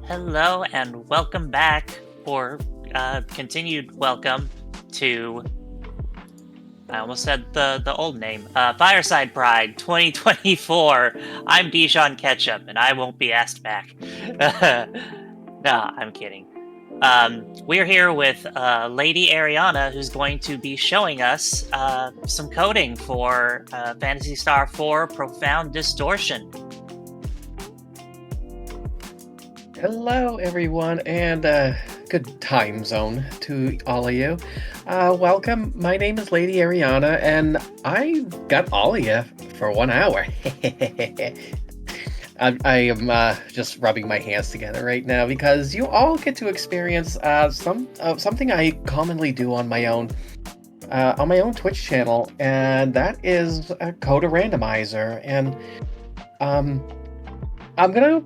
Hello and welcome back, or continued welcome to. I almost said the old name. Fireside Pride 2024. I'm Dijon Ketchup, and I won't be asked back. Nah, I'm kidding. We're here with LadyErianna, who's going to be showing us some coding for Phantasy Star 4 Profound Distortion. Hello, everyone, and good time zone to all of you. Welcome. My name is LadyErianna, and I got all of you for 1 hour. I am just rubbing my hands together right now because you all get to experience something I commonly do on my own Twitch channel, and that is code a randomizer. And I'm gonna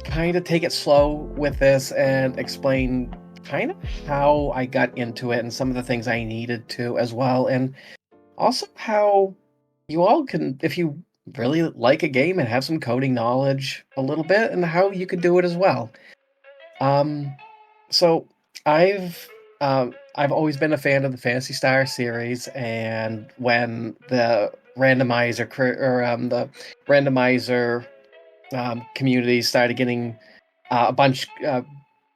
kind of take it slow with this and explain kind of how I got into it and some of the things I needed to as well, and also how you all can, if you really like a game and have some coding knowledge a little bit, and how you can do it as well. So I've always been a fan of the Phantasy Star series, and when the randomizer communities started getting a bunch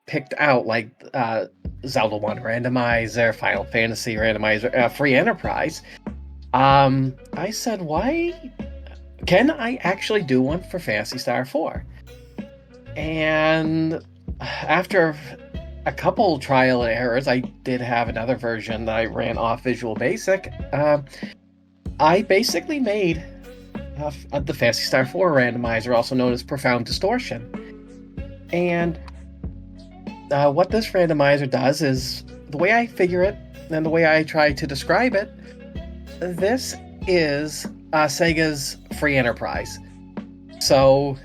picked out, like Zelda 1 Randomizer, Final Fantasy Randomizer, Free Enterprise. I said, why can I actually do one for Phantasy Star 4? And after a couple trial and errors, I did have another version that I ran off Visual Basic. I basically made the Phantasy Star 4 randomizer, also known as Profound Distortion. And what this randomizer does is, the way I figure it and the way I try to describe it, this is Sega's Free Enterprise. So,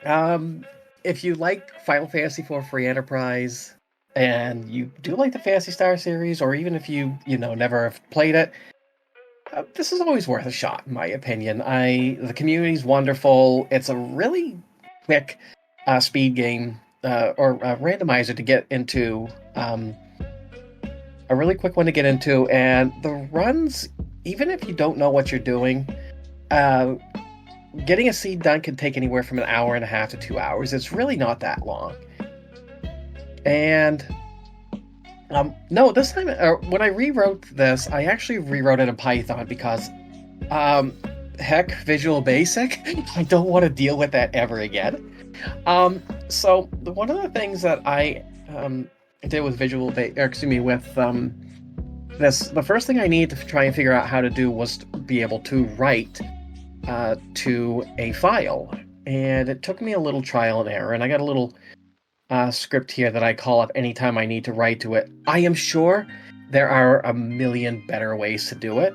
if you like Final Fantasy IV Free Enterprise and you do like the Phantasy Star series, or even if you never have played it, this is always worth a shot, in my opinion. The community's wonderful. It's a really quick speed game or randomizer to get into. A really quick one to get into, and the runs, even if you don't know what you're doing, getting a seed done can take anywhere from an hour and a half to 2 hours. It's really not that long. And no, this time, when I rewrote this, I actually rewrote it in Python because, heck, Visual Basic, I don't want to deal with that ever again. So one of the things that I did with the first thing I needed to try and figure out how to do was to be able to write to a file, and it took me a little trial and error, and I got a little script here that I call up anytime I need to write to it. I am sure there are a million better ways to do it.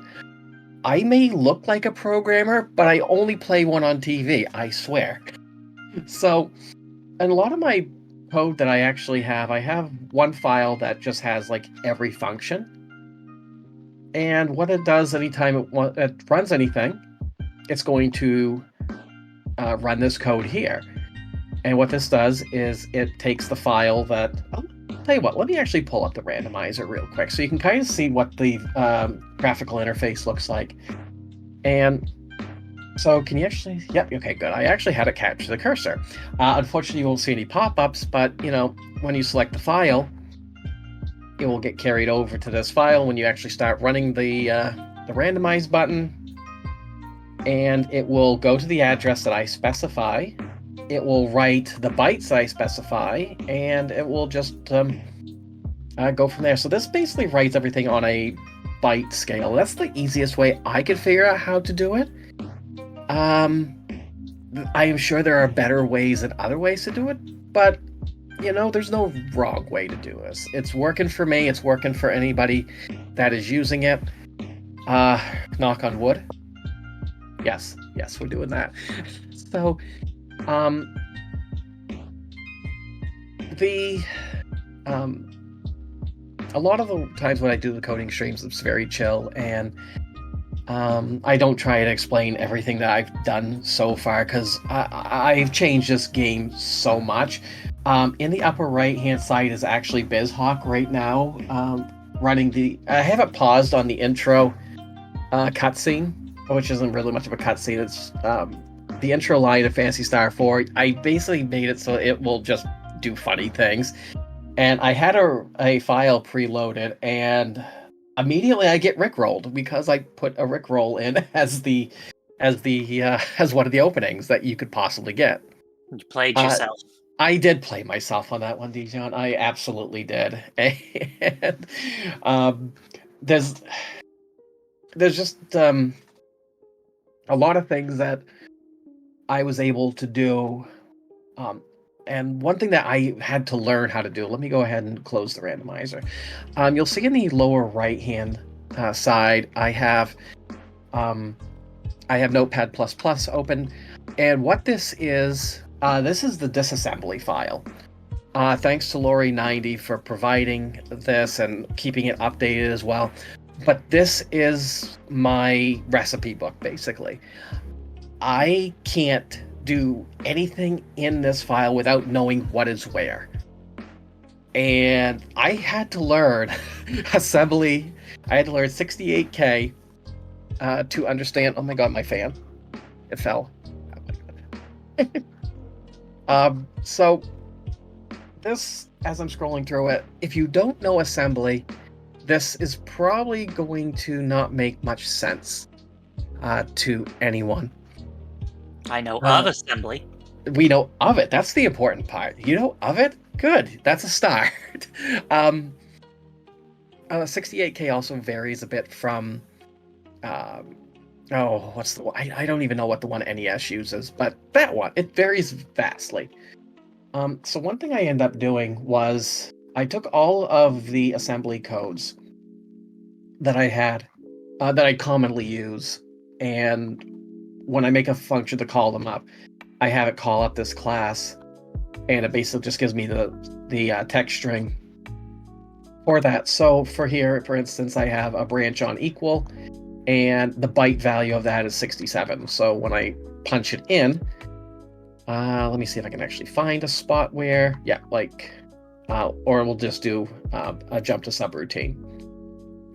I may look like a programmer, but I only play one on TV, I swear. So, and a lot of my code that I actually have, I have one file that just has like every function. And what it does anytime it runs anything, it's going to run this code here. And what this does is it takes the file that... I'll tell you what, let me actually pull up the randomizer real quick so you can kind of see what the graphical interface looks like. And so can you actually... Yep, okay, good. I actually had it capture the cursor. Unfortunately, you won't see any pop-ups, but, when you select the file, it will get carried over to this file when you actually start running the randomize button. And it will go to the address that I specify. It will write the bytes I specify, and it will just go from there. So this basically writes everything on a byte scale. That's the easiest way I could figure out how to do it. I am sure there are better ways and other ways to do it, but, there's no wrong way to do this. It's working for me. It's working for anybody that is using it. Knock on wood. Yes, we're doing that. So, a lot of the times when I do the coding streams, it's very chill, and I don't try to explain everything that I've done so far because I've changed this game so much. In the upper right hand side is actually BizHawk right now, running the. I have it paused on the intro cutscene, which isn't really much of a cutscene. It's the intro line of Phantasy Star 4. I basically made it so it will just do funny things, and I had a file preloaded, and immediately I get rickrolled because I put a rickroll in as one of the openings that you could possibly get. You played Uh, yourself. I did play myself on that one, Dijon. I absolutely did. And um, there's just a lot of things that I was able to do. Um, and one thing that I had to learn how to do, let me go ahead and close the randomizer. You'll see in the lower right hand side, um, I have Notepad++ open. And what this is the disassembly file. Thanks to Lori90 for providing this and keeping it updated as well. But this is my recipe book, basically. I can't do anything in this file without knowing what is where. And I had to learn assembly. I had to learn 68K to understand. Oh my god, my fan. It fell. So this, as I'm scrolling through it, if you don't know assembly, this is probably going to not make much sense to anyone. I know of assembly. We know of it. That's the important part. You know of it? Good. That's a start. 68K also varies a bit from. What's the one? I don't even know what the one NES uses, but that one, it varies vastly. So one thing I ended up doing was I took all of the assembly codes that I had, that I commonly use, and when I make a function to call them up, I have it call up this class, and it basically just gives me the text string for that. So for here, for instance, I have a branch on equal, and the byte value of that is 67. So when I punch it in, let me see if I can actually find a spot where, yeah, like, or we'll just do a jump to subroutine.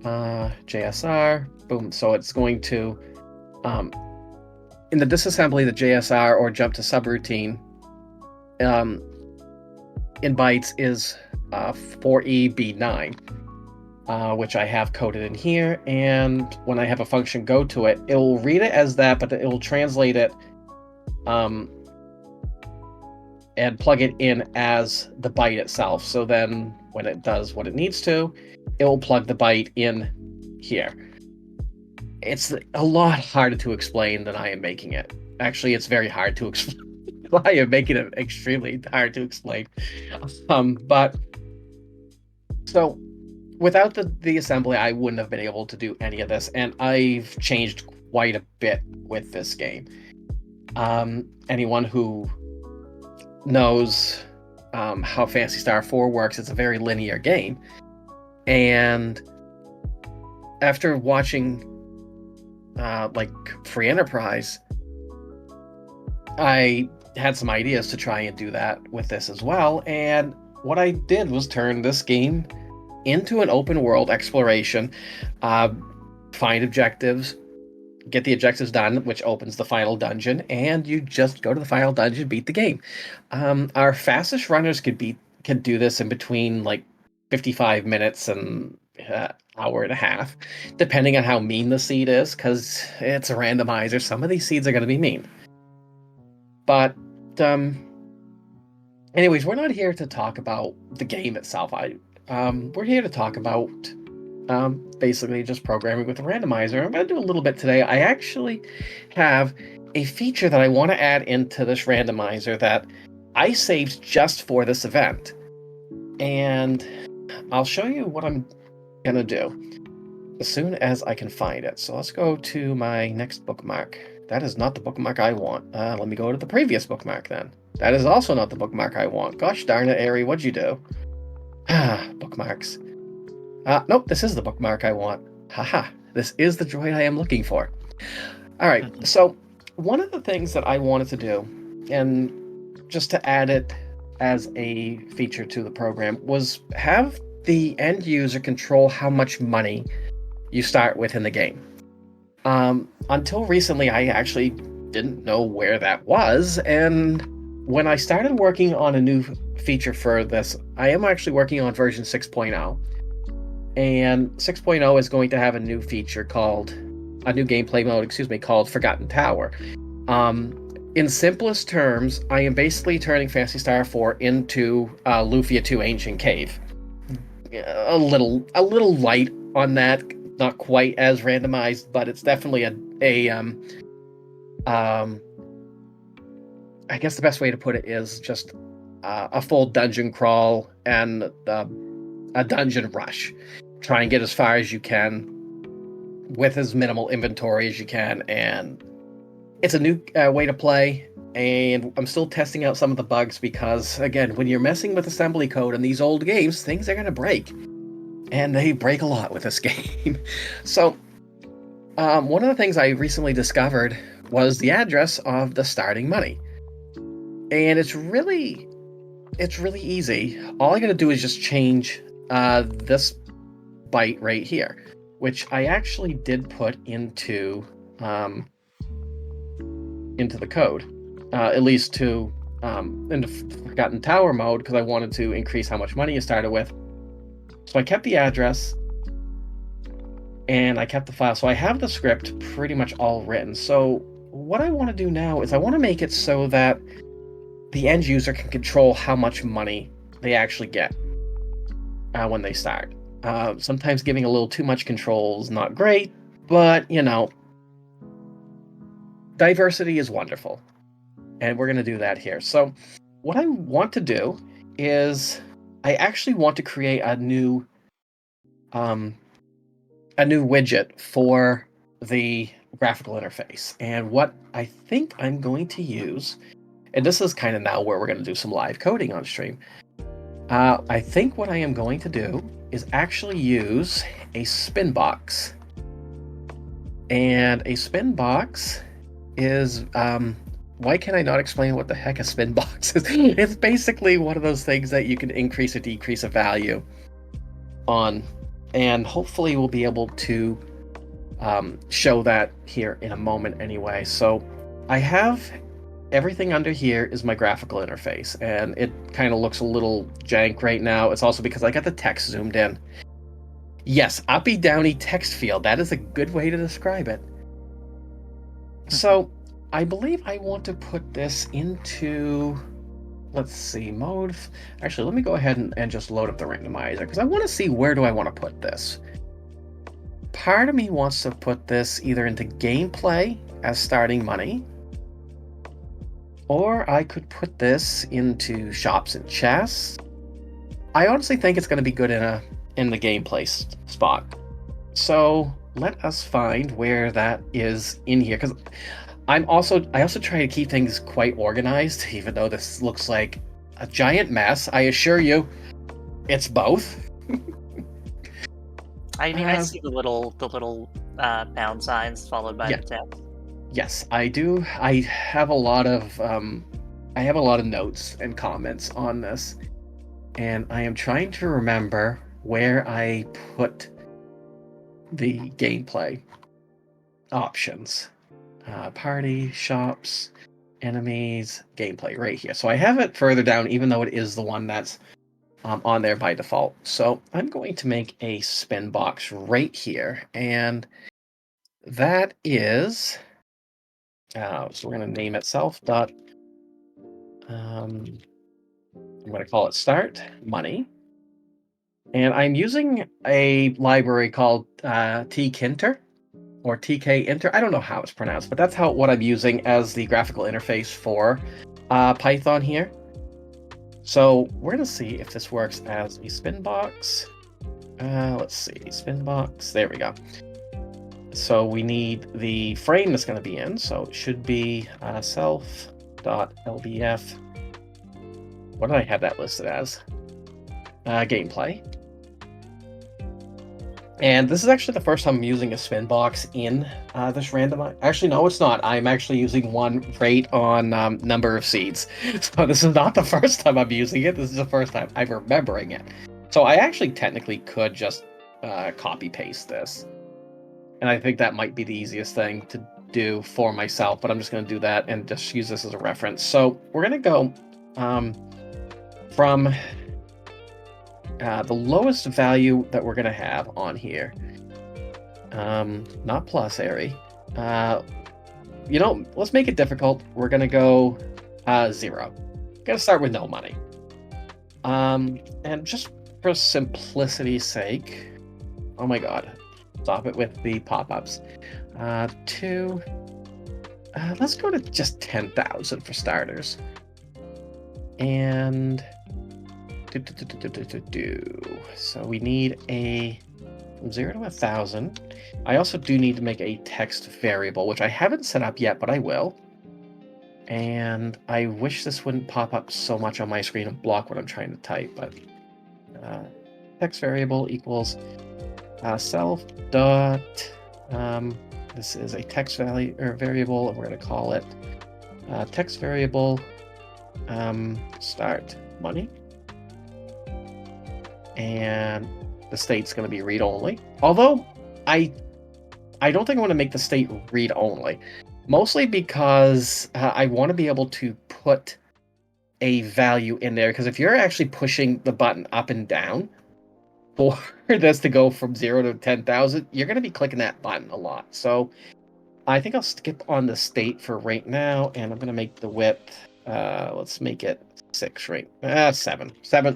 JSR, boom. So it's going to, in the disassembly, the JSR or jump to subroutine in bytes is 4EB9, which I have coded in here. And when I have a function go to it, it will read it as that, but it will translate it and plug it in as the byte itself. So then when it does what it needs to, it will plug the byte in here. It's a lot harder to explain than I am making it. Actually, it's very hard to explain. I am making it extremely hard to explain. But so without the assembly, I wouldn't have been able to do any of this, and I've changed quite a bit with this game. Anyone who knows how Phantasy Star 4 works, it's a very linear game. And after watching like Free Enterprise, I had some ideas to try and do that with this as well. And what I did was turn this game into an open world exploration, find objectives, get the objectives done, which opens the final dungeon, and you just go to the final dungeon, beat the game. Our fastest runners could do this in between like 55 minutes and hour and a half, depending on how mean the seed is, because it's a randomizer. Some of these seeds are going to be mean. But anyways, we're not here to talk about the game itself. We're here to talk about basically just programming with a randomizer. I'm going to do a little bit today. I actually have a feature that I want to add into this randomizer that I saved just for this event. And I'll show you what I'm going to do as soon as I can find it. So let's go to my next bookmark. That is not the bookmark I want. Let me go to the previous bookmark then. That is also not the bookmark I want. Gosh darn it, Ari, what'd you do? Bookmarks. Nope, this is the bookmark I want. Haha. This is the droid I am looking for. All right, so one of the things that I wanted to do, and just to add it as a feature to the program, was have the end user control how much money you start with in the game. Until recently, I actually didn't know where that was, and when I started working on a new feature for this, I am actually working on version 6.0, and 6.0 is going to have a new feature called a new gameplay mode, called Forgotten Tower. In simplest terms, I am basically turning Phantasy Star 4 into Lufia 2 Ancient Cave. A little light on that, not quite as randomized, but it's definitely I guess the best way to put it is just a full dungeon crawl and a dungeon rush. Try and get as far as you can with as minimal inventory as you can, and it's a new way to play, and I'm still testing out some of the bugs because, again, when you're messing with assembly code in these old games, things are going to break, and they break a lot with this game. So one of the things I recently discovered was the address of the starting money, and it's really easy. All I got to do is just change this byte right here, which I actually did put into the code, at least to into Forgotten Tower mode, because I wanted to increase how much money you started with. So I kept the address and I kept the file. So I have the script pretty much all written. So what I want to do now is I want to make it so that the end user can control how much money they actually get when they start. Sometimes giving a little too much control is not great, but diversity is wonderful, and we're going to do that here. So what I want to do is I actually want to create a new widget for the graphical interface. And what I think I'm going to use, and this is kind of now where we're going to do some live coding on stream. I think what I am going to do is actually use a spin box. And a spin box is, why can I not explain what the heck a spin box is? It's basically one of those things that you can increase or decrease a value on, and hopefully we'll be able to show that here in a moment anyway. So I have everything under here is my graphical interface, and it kind of looks a little jank right now. It's also because I got the text zoomed in. Yes, uppy downy text field. That is a good way to describe it. So I believe I want to put this into, let's see, mode. Actually, let me go ahead and just load up the randomizer, because I want to see where do I want to put this. Part of me wants to put this either into gameplay as starting money, or I could put this into shops and chests. I honestly think it's going to be good in the gameplay spot. So let us find where that is in here, because I also try to keep things quite organized, even though this looks like a giant mess. I assure you, it's both. I mean, I see the little pound signs followed by the text. Yes, I do. I have a lot of notes and comments on this, and I am trying to remember where I put the gameplay options. Party, shops, enemies, gameplay, right here. So I have it further down, even though it is the one that's on there by default. So I'm going to make a spin box right here, and that is, so we're going to name it self dot, I'm going to call it start money. And I'm using a library called tkinter, or tkinter. I don't know how it's pronounced, but that's what I'm using as the graphical interface for Python here. So we're going to see if this works as a spin box. Let's see, spin box. There we go. So we need the frame that's going to be in. So it should be self.lbf. What did I have that listed as? Gameplay. And this is actually the first time I'm using a spin box in this randomizer. Actually, no, it's not. I'm actually using one rate on number of seeds. So this is not the first time I'm using it. This is the first time I'm remembering it. So I actually technically could just copy paste this. And I think that might be the easiest thing to do for myself, but I'm just going to do that and just use this as a reference. So we're going to go from the lowest value that we're going to have on here. Not plus, Ari. Let's make it difficult. We're going to go 0. Got to start with no money. And just for simplicity's sake, oh my god, stop it with the pop-ups. 2. Let's go to just 10,000 for starters. And so we need from 0 to 1,000. I also do need to make a text variable, which I haven't set up yet, but I will. And I wish this wouldn't pop up so much on my screen and block what I'm trying to type, but text variable equals self dot this is a text value or variable, and we're going to call it text variable start money, and the state's going to be read only. Although I don't think I want to make the state read only, mostly because I want to be able to put a value in there, because if you're actually pushing the button up and down for this to go from 0 to 10,000, you're going to be clicking that button a lot. So I think I'll skip on the state for right now, and I'm going to make the width, let's make it 6, right? 7.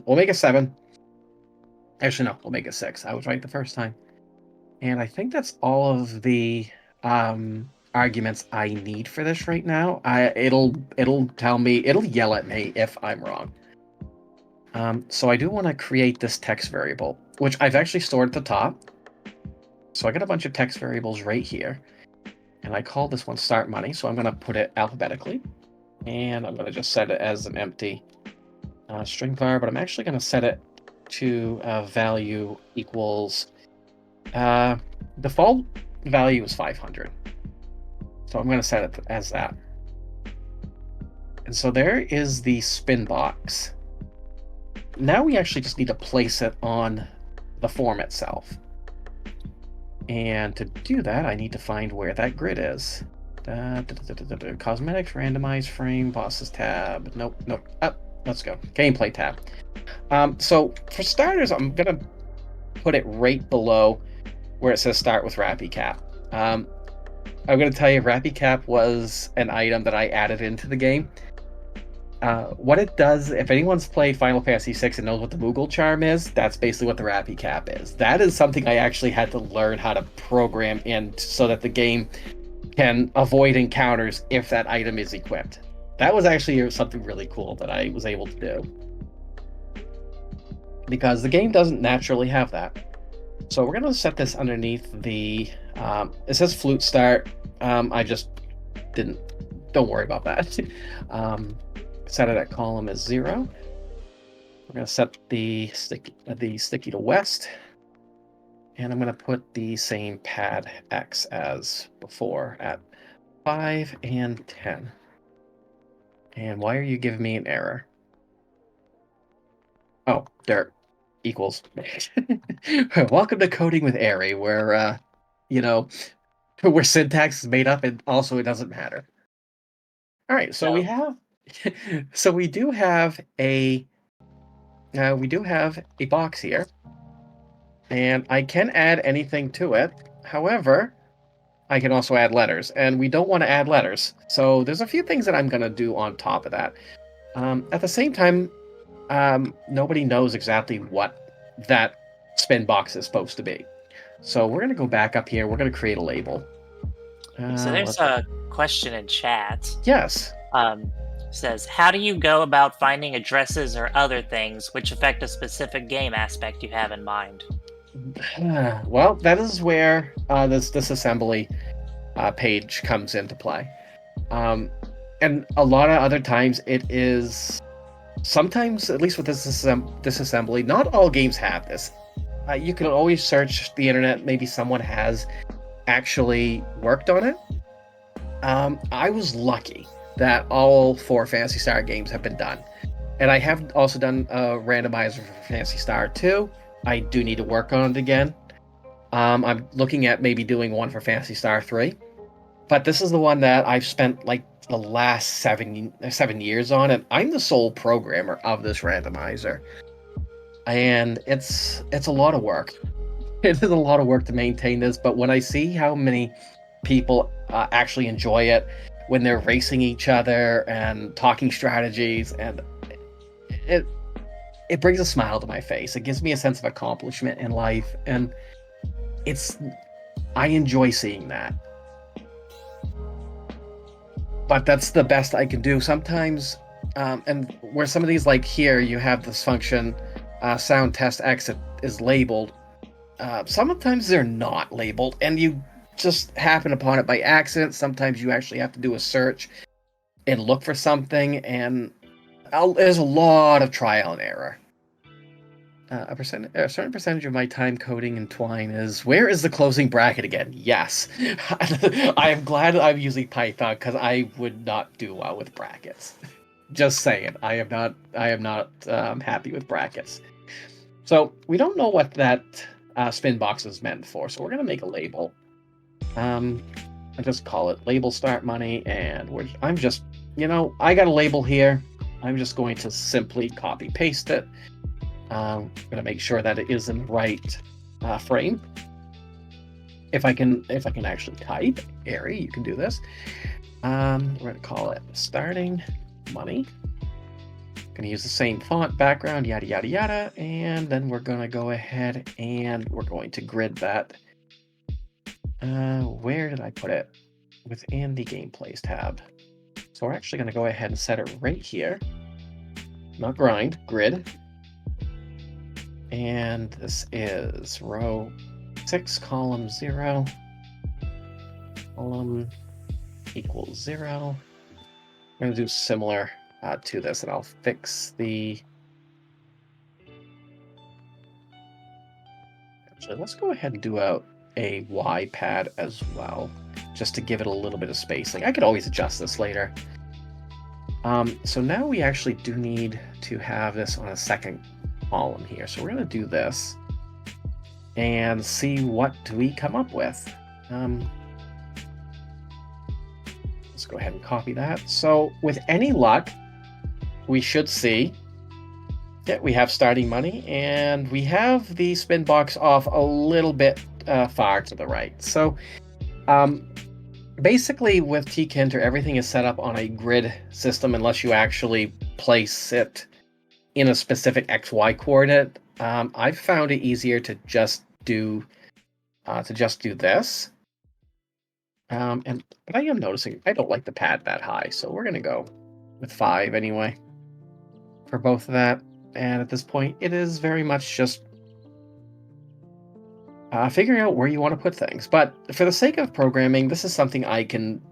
We'll make it 7. Actually, no, we'll make it 6. I was right the first time. And I think that's all of the arguments I need for this right now. It'll tell me, it'll yell at me if I'm wrong. So I do want to create this text variable, which I've actually stored at the top. So I got a bunch of text variables right here, and I call this one start money. So I'm going to put it alphabetically, and I'm going to just set it as an empty string var, but I'm actually going to set it to value equals default value is 500. So I'm going to set it as that. And so there is the spin box. Now we actually just need to place it on the form itself. And to do that, I need to find where that grid is. Cosmetics, randomize, frame, bosses tab. Nope. Let's go. Gameplay tab. So for starters, I'm going to put it right below where it says start with Rappy Cap. I'm going to tell you, Rappy Cap was an item that I added into the game. What it does, if anyone's played Final Fantasy VI and knows what the Moogle charm is, that's basically what the Rappy Cap is. That is something I actually had to learn how to program in so that the game can avoid encounters if that item is equipped. That was actually something really cool that I was able to do, because the game doesn't naturally have that. So we're going to set this underneath the, it says flute start. I just don't worry about that. Set it at column as 0. We're going to set the sticky to west, and I'm going to put the same pad X as before at 5 and 10. And why are you giving me an error? Oh, dirt equals. Welcome to Coding with Ari, where where syntax is made up and also it doesn't matter. All right, so we do have a box here, and I can add anything to it. However, I can also add letters, and we don't want to add letters. So there's a few things that I'm going to do on top of that. At the same time, nobody knows exactly what that spin box is supposed to be. So we're going to go back up here. We're going to create a label. So there's a question in chat. Yes. Says, how do you go about finding addresses or other things which affect a specific game aspect you have in mind? Well, that is where this disassembly page comes into play. And a lot of other times it is, sometimes, at least with this disassembly, not all games have this. You can always search the internet. Maybe someone has actually worked on it. I was lucky that all 4 Phantasy Star games have been done. And I have also done a randomizer for Phantasy Star 2. I do need to work on it again. I'm looking at maybe doing one for Phantasy Star 3. But this is the one that I've spent like the last 7 years on, and I'm the sole programmer of this randomizer. And it's a lot of work. It is a lot of work to maintain this, but when I see how many people actually enjoy it, when they're racing each other and talking strategies, and it it brings a smile to my face. It gives me a sense of accomplishment in life, and it's I enjoy seeing that. But that's the best I can do sometimes. And where some of these, like here, you have this function, sound test exit is labeled. Sometimes they're not labeled, and you just happen upon it by accident. Sometimes you actually have to do a search and look for something, and there's a lot of trial and error. A certain percentage of my time coding in Twine is, where is the closing bracket again? Yes. I am glad I'm using Python, because I would not do well with brackets. Just saying, I am not happy with brackets. So we don't know what that spin box is meant for, so we're gonna make a label. I just call it label start money, and I'm just, I got a label here. I'm just going to simply copy paste it. I'm going to make sure that it is in the right frame. If I can actually type, Ari, you can do this. We're going to call it starting money. Going to use the same font, background, yada yada yada, and then we're going to go ahead and we're going to grid that. Where did I put it? Within the gameplays tab. So we're actually going to go ahead and set it right here. Not grind, grid. And this is row 6, column 0, column equals 0. I'm going to do similar to this, and I'll fix the... Actually, let's go ahead and do a Y pad as well, just to give it a little bit of spacing. I could always adjust this later. So now we actually do need to have this on a second column here. So we're going to do this and see what do we come up with. Let's go ahead and copy that. So with any luck, we should see that we have starting money, and we have the spin box off a little bit far to the right. So basically with Tkinter, everything is set up on a grid system unless you actually place it in a specific XY coordinate. I've found it easier to just do this. But I am noticing I don't like the pad that high, so we're gonna go with 5 anyway for both of that. And at this point, it is very much just figuring out where you want to put things. But for the sake of programming, this is something I can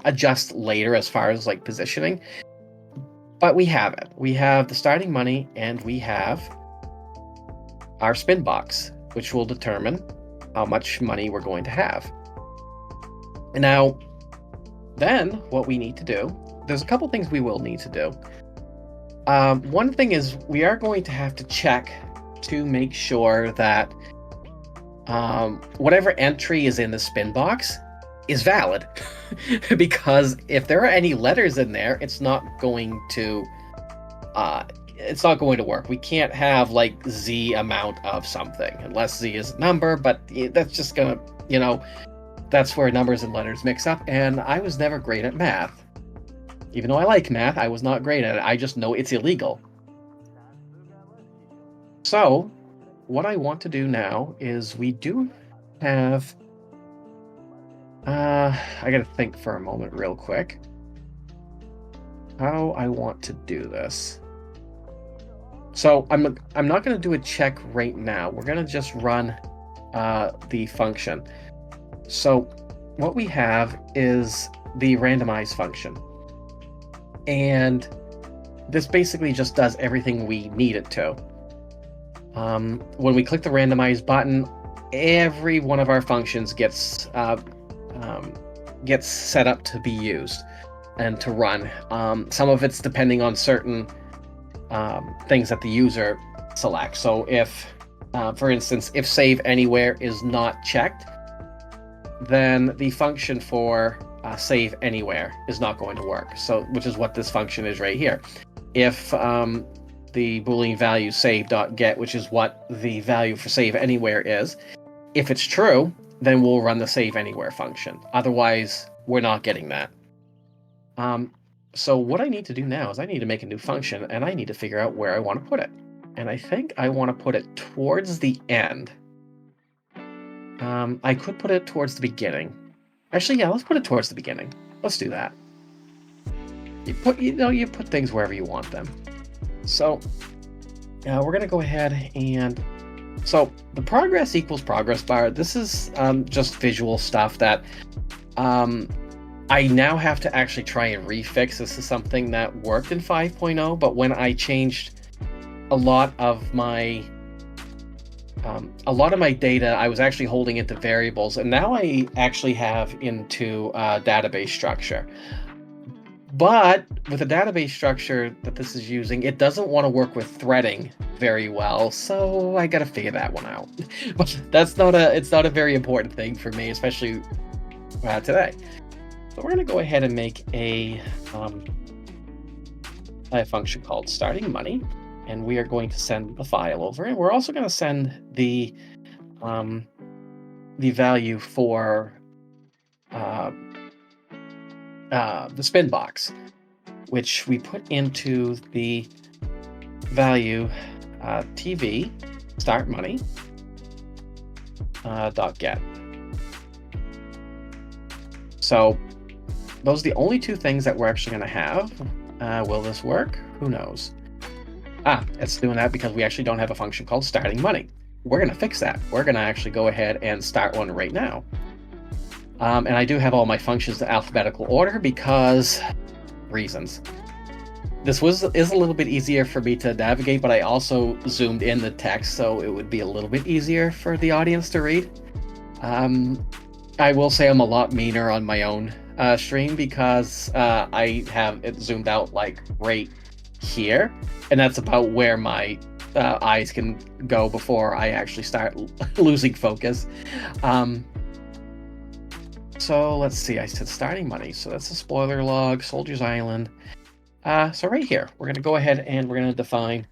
adjust later as far as like positioning. But we have it. We have the starting money, and we have our spin box, which will determine how much money we're going to have. And now, then, what we need to do, there's a couple things we will need to do. One thing is we are going to have to check to make sure that whatever entry is in the spin box is valid. Because if there are any letters in there, it's not going to work. We can't have like Z amount of something unless Z is a number, but that's just gonna, that's where numbers and letters mix up. And I was never great at math. Even though I like math, I was not great at it. I just know it's illegal. So what I want to do now is we do have... I gotta think for a moment real quick how I want to do this. So I'm not going to do a check right now. We're going to just run the function. So what we have is the randomize function. And this basically just does everything we need it to. when we click the randomize button, every one of our functions gets set up to be used and to run. Some of it's depending on certain things that the user selects. So if, for instance, if save anywhere is not checked, then the function for save anywhere is not going to work. So, which is what this function is right here. If the Boolean value save.get, which is what the value for save anywhere is, if it's true, then we'll run the save anywhere function. Otherwise, we're not getting that. So what I need to do now is I need to make a new function, and I need to figure out where I want to put it. And I think I want to put it towards the end. I could put it towards the beginning. Actually, yeah, let's put it towards the beginning. Let's do that. You put things wherever you want them. So we're going to go ahead and... So the progress equals progress bar. This is just visual stuff that I now have to actually try and refix. This is something that worked in 5.0, but when I changed a lot of my data, I was actually holding into variables, and now I actually have into database structure. But with the database structure that this is using, it doesn't want to work with threading very well, so I got to figure that one out. But it's not a very important thing for me, especially today. So we're going to go ahead and make a function called starting money, and we are going to send the file over, and we're also going to send the value for the spin box, which we put into the value TV start money .get. So those are the only two things that we're actually going to have. Will this work? Who knows? It's doing that because we actually don't have a function called starting money. We're going to fix that. We're going to actually go ahead and start one right now. And I do have all my functions in alphabetical order because reasons. This is a little bit easier for me to navigate, but I also zoomed in the text so it would be a little bit easier for the audience to read. I will say I'm a lot meaner on my own stream because I have it zoomed out like right here, and that's about where my eyes can go before I actually start losing focus. So let's see, I said starting money, so that's a spoiler log, Soldier's Island. So right here, we're going to go ahead and we're going to define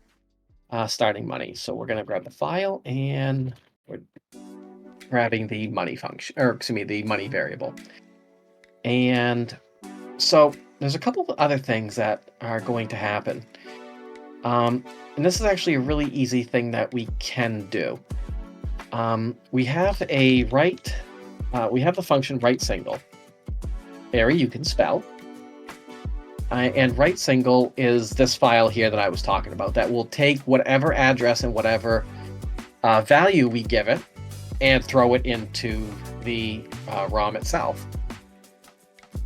starting money. So we're going to grab the file, and we're grabbing the money function, or excuse me, the money variable. And so there's a couple of other things that are going to happen. And this is actually a really easy thing that we can do. We have the function right single. Barry, you can spell. And right single is this file here that I was talking about that will take whatever address and whatever value we give it and throw it into the ROM itself.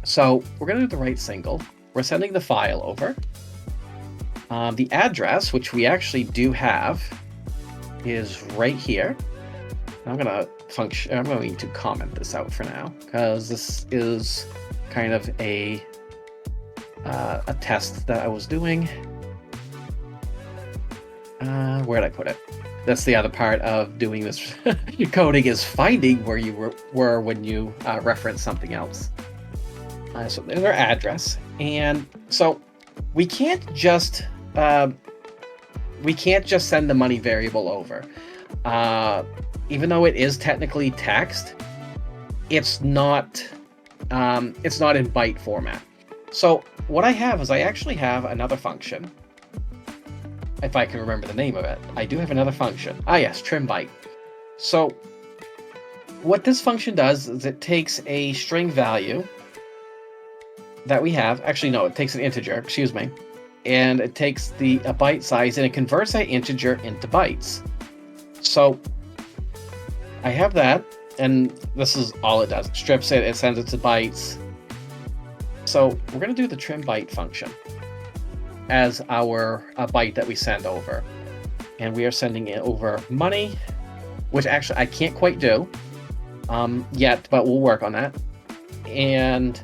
So we're going to do the right single. We're sending the file over. The address, which we actually do have, is right here. I'm going to comment this out for now because this is kind of a test that I was doing. Where did I put it? That's the other part of doing this coding, is finding where you were when you reference something else. So there's our address, and so we can't just send the money variable over. Even though it is technically text, it's not in byte format. So what I have is I actually have another function. If I can remember the name of it, I do have another function. Yes, trim byte. So what this function does is it takes a string value that we have. Actually, no, it takes an integer, excuse me. And it takes a byte size and it converts that integer into bytes. So I have that, and this is all it does. It strips it, it sends it to bytes. So we're going to do the trim byte function as our byte that we send over. and we are sending it over money, which actually I can't quite do yet, but we'll work on that. And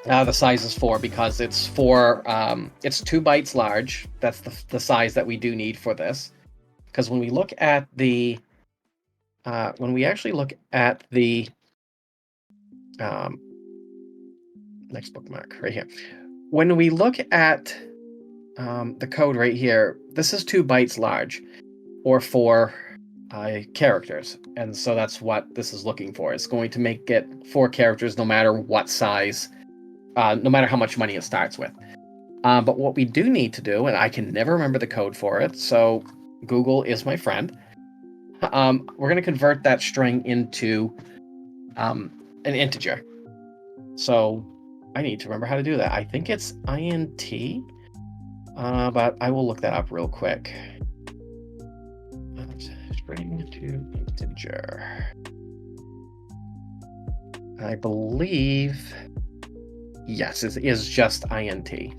the size is 4 because it's 4. It's 2 bytes large. That's the size that we do need for this. Because when we look at the, when we actually look at the next bookmark right here, when we look at the code right here, this is 2 bytes large, or 4 characters, and so that's what this is looking for. It's going to make it 4 characters no matter what size, no matter how much money it starts with. But what we do need to do, and I can never remember the code for it, so Google is my friend. We're going to convert that string into an integer. So I need to remember how to do that. I think it's int, but I will look that up real quick. String to integer. I believe, yes, it is just int.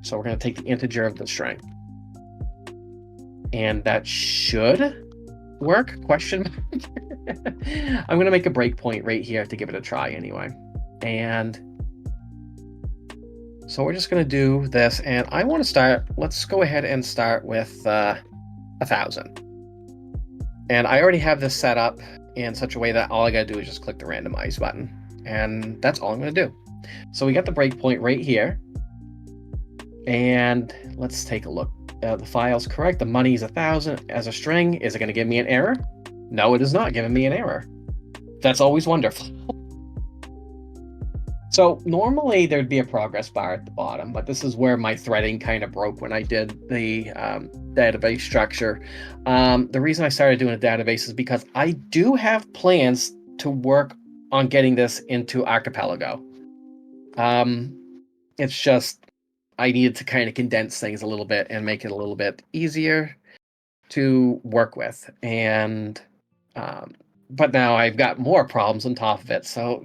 So we're going to take the integer of the string. And that should work, question mark. I'm going to make a breakpoint right here to give it a try anyway. And so we're just going to do this, and I want to start, let's go ahead and start with 1,000. And I already have this set up in such a way that all I got to do is just click the randomize button. And that's all I'm going to do. So we got the breakpoint right here. And let's take a look. The file's correct. The money is 1,000 as a string. Is it going to give me an error? No, it is not giving me an error. That's always wonderful. So normally there'd be a progress bar at the bottom, but this is where my threading kind of broke when I did the database structure. The reason I started doing a database is because I do have plans to work on getting this into Archipelago. It's just I needed to kind of condense things a little bit and make it a little bit easier to work with. And but now I've got more problems on top of it. So,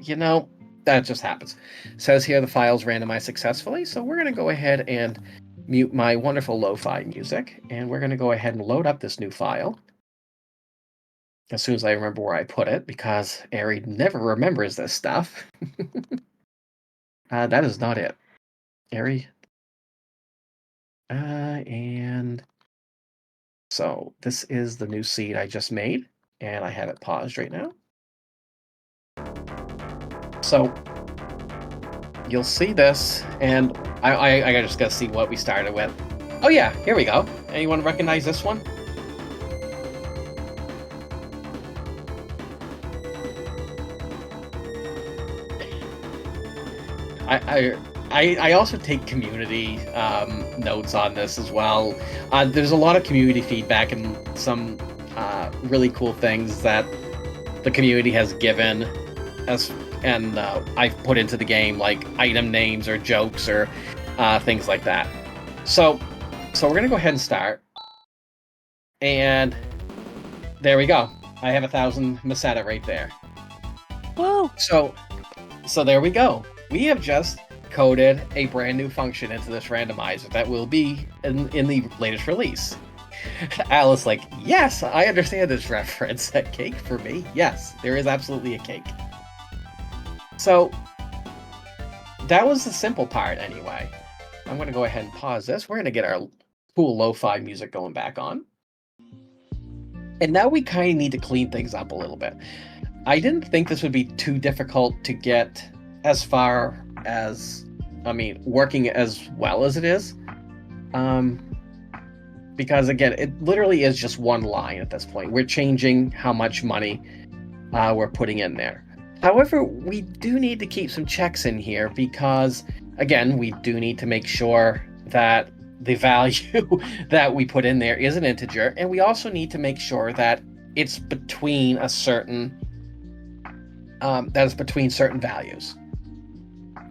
that just happens. It says here the file's randomized successfully. So we're going to go ahead and mute my wonderful lo-fi music. And we're going to go ahead and load up this new file as soon as I remember where I put it, because Ari never remembers this stuff. That is not it. Ari. And so this is the new seed I just made, and I have it paused right now. So you'll see this, and I just gotta see what we started with. Oh yeah, here we go. Anyone recognize this one? I also take community notes on this as well. There's a lot of community feedback and some really cool things that the community has given us, and I've put into the game, like item names or jokes or things like that. So we're gonna go ahead and start, and there we go. I have 1,000 Meseta right there. Whoa! So there we go. We have just coded a brand new function into this randomizer that will be in the latest release. Alice, like, yes, I understand this reference. A cake for me? Yes, there is absolutely a cake. So that was the simple part anyway. I'm going to go ahead and pause this. We're going to get our cool lo-fi music going back on. And now we kind of need to clean things up a little bit. I didn't think this would be too difficult to get as far as, working as well as it is. Because again, it literally is just one line at this point. We're changing how much money we're putting in there. However, we do need to keep some checks in here because, again, we do need to make sure that the value that we put in there is an integer, and we also need to make sure that it's between a certain between certain values.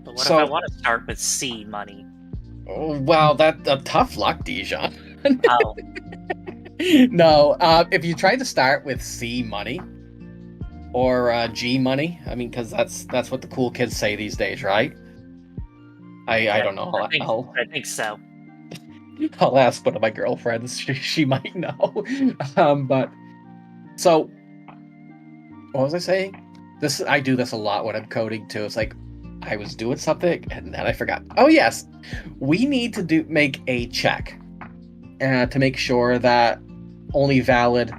But what if I want to start with C money? Well, tough luck, Dijon. Oh. No, if you try to start with C money or G money, because that's what the cool kids say these days, right? I don't know. I think so. I'll ask one of my girlfriends. She might know. But so what was I saying? I do this a lot when I'm coding too. It's like I was doing something and then I forgot. Oh yes, we need to make a check to make sure that only valid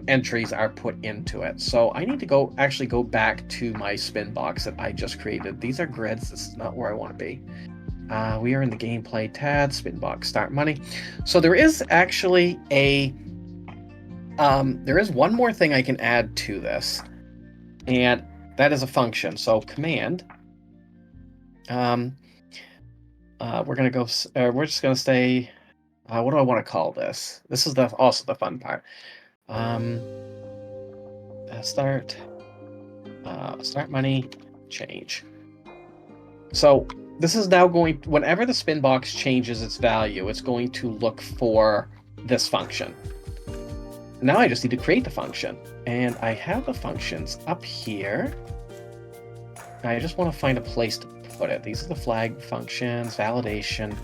entries are put into it. So I need to go back to my spin box that I just created. These are grids. This is not where I want to be. We are in the gameplay tab, spin box, start money. So there is actually there is one more thing I can add to this, and that is a function. So command. We're gonna go. We're just gonna stay. What do I want to call this? This is also the fun part. Start money, change. So this is now whenever the spin box changes its value, it's going to look for this function. Now I just need to create the function, and I have the functions up here. I just want to find a place to put it. These are the flag functions, validation.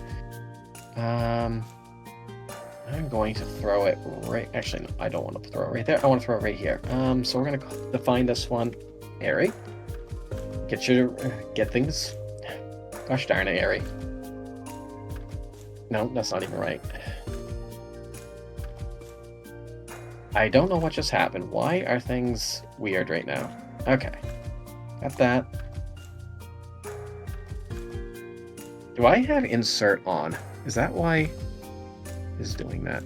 I'm going to throw it right. Actually, no, I don't want to throw it right there. I want to throw it right here. So we're going to define this one, array. Get things. Gosh darn it, array. No, that's not even right. I don't know what just happened. Why are things weird right now? Okay, got that. Do I have insert on? Is that why it's doing that?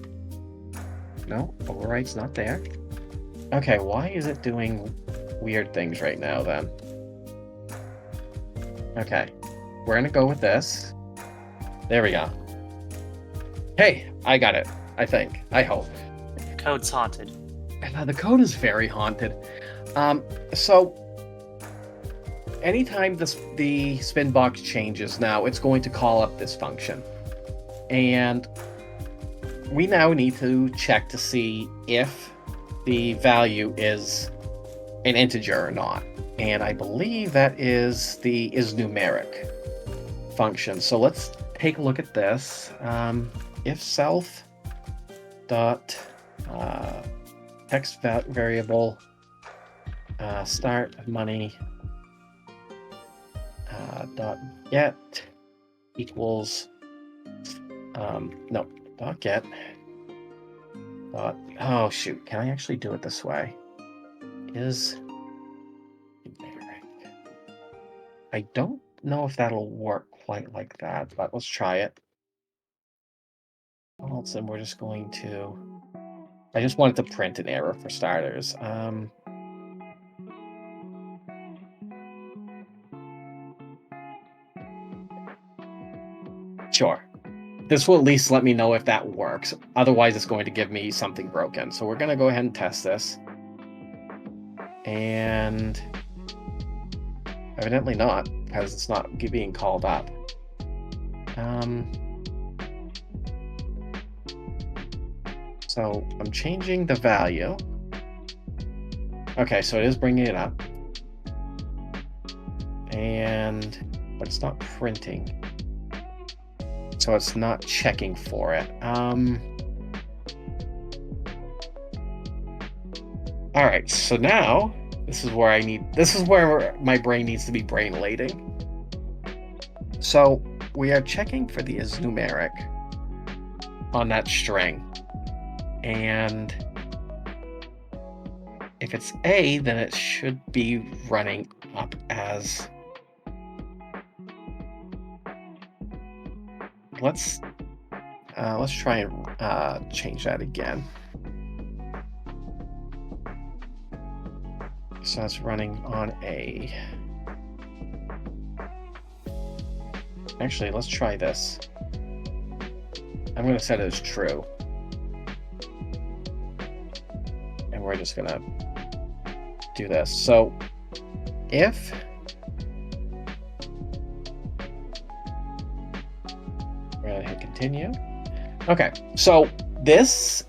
No, override's not there. Okay, why is it doing weird things right now then? Okay, we're gonna go with this. There we go. Hey, I got it. I think. I hope. Code's haunted. The code is very haunted. So anytime the spin box changes now, it's going to call up this function. And we now need to check to see if the value is an integer or not. And I believe that is the isNumeric function. So let's take a look at this. If self dot text variable start money dot get equals no dot get dot, oh shoot, can I actually do it this way? Is I don't know if that'll work quite like that, but let's try it. Else, and we're just going to, I just wanted to print an error for starters. Sure. This will at least let me know if that works. Otherwise, it's going to give me something broken. So we're going to go ahead and test this. And evidently not, because it's not being called up. So I'm changing the value. Okay, so it is bringing it up. But it's not printing. So it's not checking for it. All right, so now this is where my brain needs to be brain-lating. So we are checking for the isNumeric on that string. And if it's A, then it should be running up as, let's try and change that again. So it's running on A. Actually, let's try this. I'm going to set it as true. And we're just going to do this. So if we're going to hit continue. Okay, so it's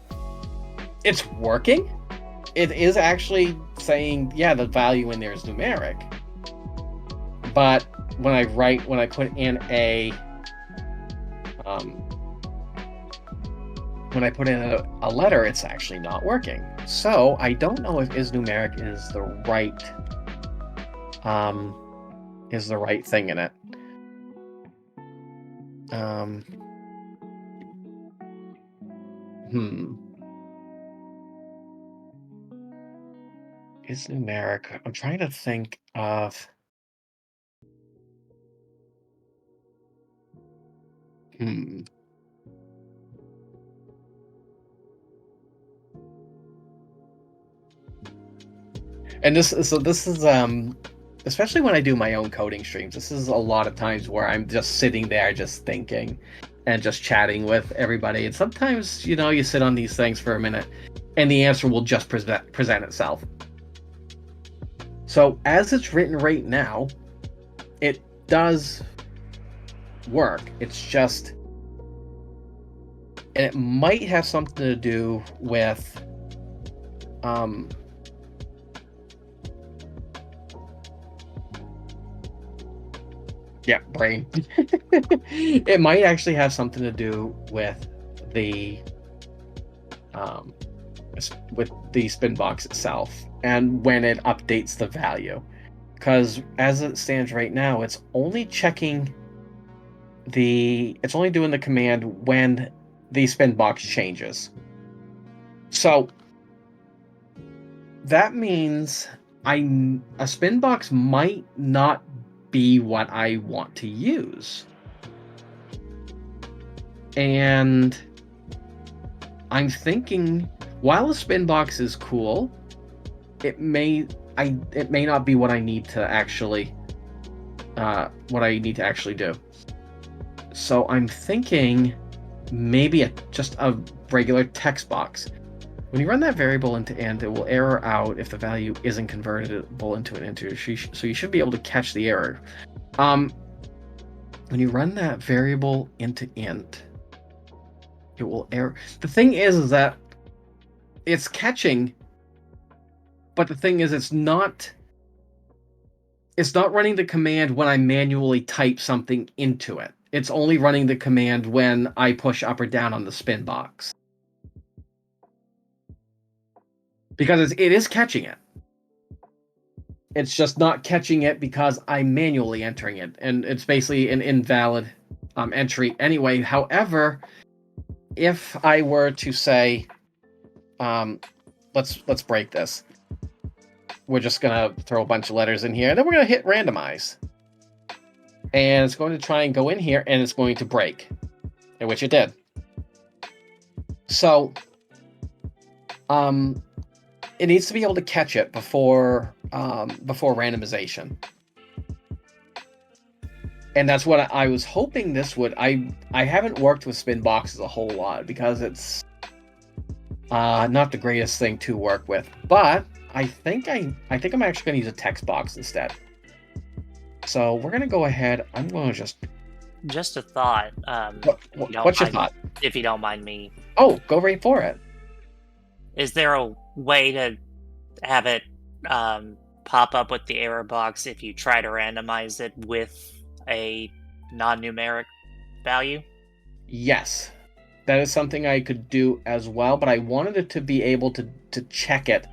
working. It is actually saying, yeah, the value in there is numeric. But when I put in a when I put in a letter, it's actually not working. So I don't know if is numeric is the right thing in it. Is numeric. I'm trying to think of. And this is especially when I do my own coding streams, this is a lot of times where I'm just sitting there just thinking and just chatting with everybody. And sometimes, you sit on these things for a minute and the answer will just present itself. So as it's written right now, it does work. It's just, and it might have something to do with brain. It might actually have something to do with the spin box itself and when it updates the value, because as it stands right now, it's only doing the command when the spin box changes. So that means a spin box might not be what I want to use. And I'm thinking, while a spin box is cool, it may not be what I need to actually do. So I'm thinking maybe just a regular text box. When you run that variable into int, it will error out if the value isn't convertible into an integer. So you should be able to catch the error. When you run that variable into int, it will error. The thing is that it's catching, but the thing is it's not running the command when I manually type something into it. It's only running the command when I push up or down on the spin box. Because it is catching it. It's just not catching it because I'm manually entering it, and it's basically an invalid entry anyway. However, if I were to say, let's break this. We're just gonna throw a bunch of letters in here, and then we're gonna hit randomize, and it's going to try and go in here, and it's going to break, in which it did. So, it needs to be able to catch it before randomization, and that's what I was hoping this would. I haven't worked with spin boxes a whole lot because it's not the greatest thing to work with, but I think I'm actually going to use a text box instead. So we're going to go ahead. I'm going to just a thought. What's your thought? If you don't mind me. Oh, go right for it. Is there a way to have it pop up with the error box if you try to randomize it with a non-numeric value? Yes, that is something I could do as well, but I wanted it to be able to check it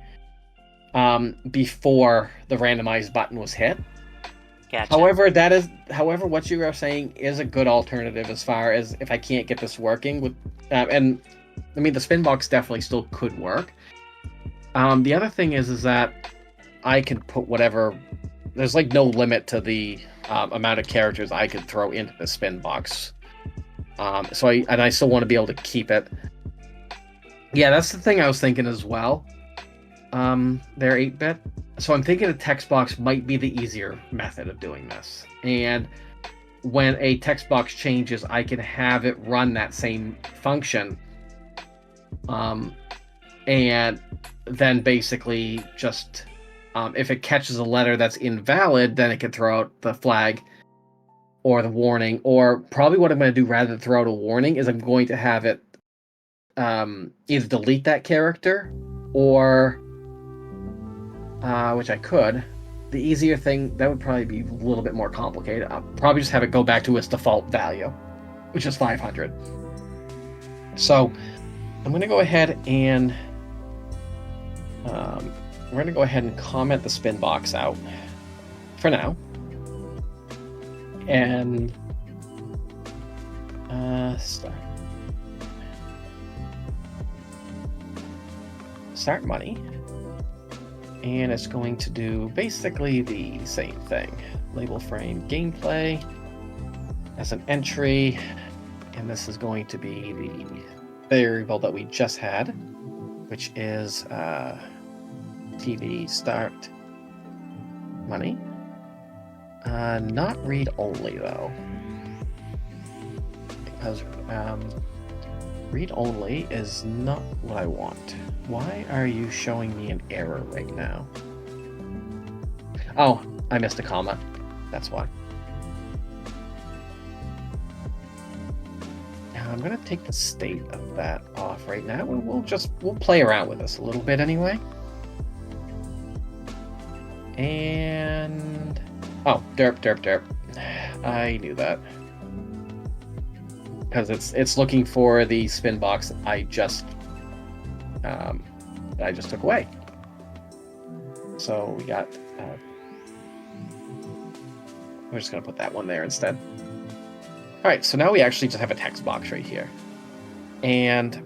before the randomize button was hit. Gotcha. However, what you are saying is a good alternative as far as if I can't get this working with, and I mean the spin box definitely still could work. The other thing is that I can put whatever. There's like no limit to the amount of characters I could throw into the spin box. So I still want to be able to keep it. Yeah, that's the thing I was thinking as well. They're 8-bit. So I'm thinking a text box might be the easier method of doing this. And when a text box changes, I can have it run that same function. And then basically just, if it catches a letter that's invalid, then it can throw out the flag or the warning. Or probably what I'm going to do rather than throw out a warning is I'm going to have it either delete that character or... which I could. The easier thing, that would probably be a little bit more complicated. I'll probably just have it go back to its default value, which is 500. So, I'm going to go ahead and we're going to go ahead and comment the spin box out for now. And start money. And it's going to do basically the same thing. Label frame gameplay as an entry. And this is going to be the variable that we just had, which is TV start money. Not read only though, because read only is not what I want. Why are you showing me an error right now? Oh, I missed a comma. That's why. Now I'm gonna take the state of that off right now, and we'll play around with this a little bit anyway. And oh, derp. I knew that. Because it's looking for the spin box I just took away. So we got. We're just gonna put that one there instead. All right, so now we actually just have a text box right here, and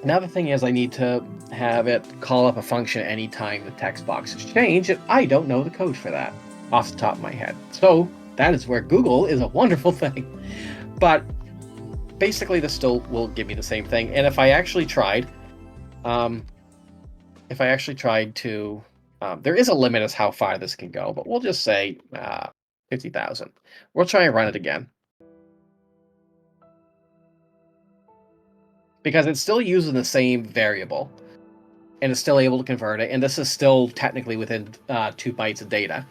now the thing is, I need to have it call up a function anytime the text box is changed, and I don't know the code for that off the top of my head. So that is where Google is a wonderful thing. But basically, this still will give me the same thing. And if I actually tried, to, there is a limit as how far this can go, but we'll just say 50,000. We'll try and run it again. Because it's still using the same variable, and it's still able to convert it, and this is still technically within 2 bytes of data.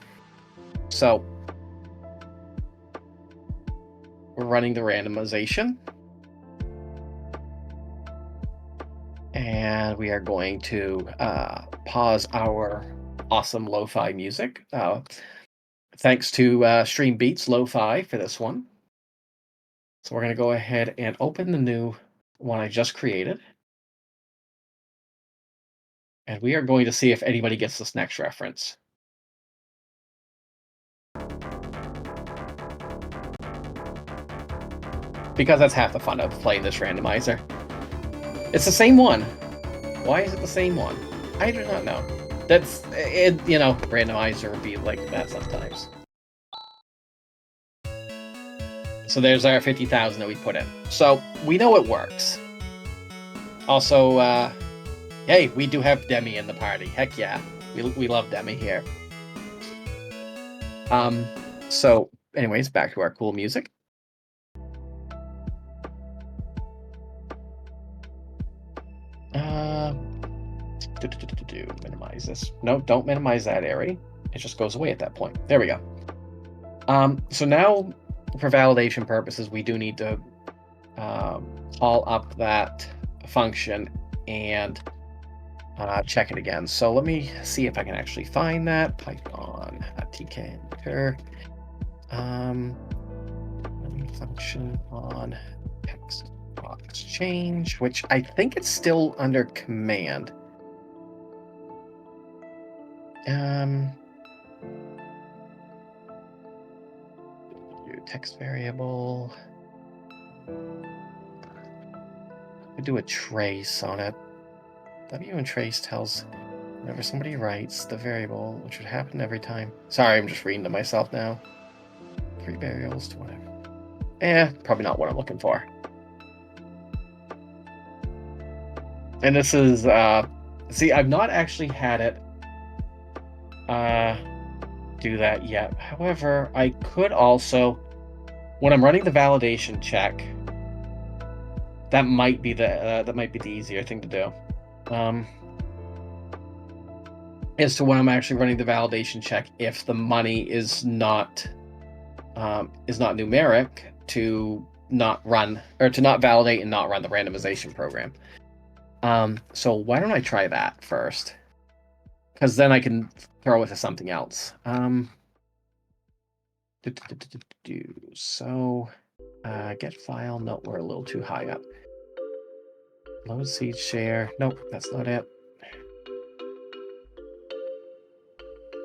So we're running the randomization. And we are going to pause our awesome lo-fi music. Thanks to Stream Beats Lo-Fi for this one. So we're going to go ahead and open the new one I just created. And we are going to see if anybody gets this next reference. Because that's half the fun of playing this randomizer. It's the same one. Why is it the same one? I do not know. That's it, randomizer will be like that sometimes. So there's our 50,000 that we put in. So we know it works. Also, hey, we do have Demi in the party. Heck yeah, we love Demi here. So anyways, back to our cool music. Minimize this. No, don't minimize that area. It just goes away at that point. There we go. So now, for validation purposes, we do need to call up that function and check it again. So let me see if I can actually find that. Python tk function on text box change, which I think it's still under command. Text variable. I do a trace on it. W and trace tells whenever somebody writes the variable, which would happen every time. Sorry, I'm just reading to myself now. 3 variables to whatever. Probably not what I'm looking for. And this is, see, I've not actually had it do that yet. However, I could also, when I'm running the validation check, that might be the easier thing to do. As to when I'm actually running the validation check, if the money is not numeric, to not run or to not validate and not run the randomization program. So why don't I try that first? Because then I can throw it to something else. So get file. No, we're a little too high up. Load seed share. Nope, that's not it.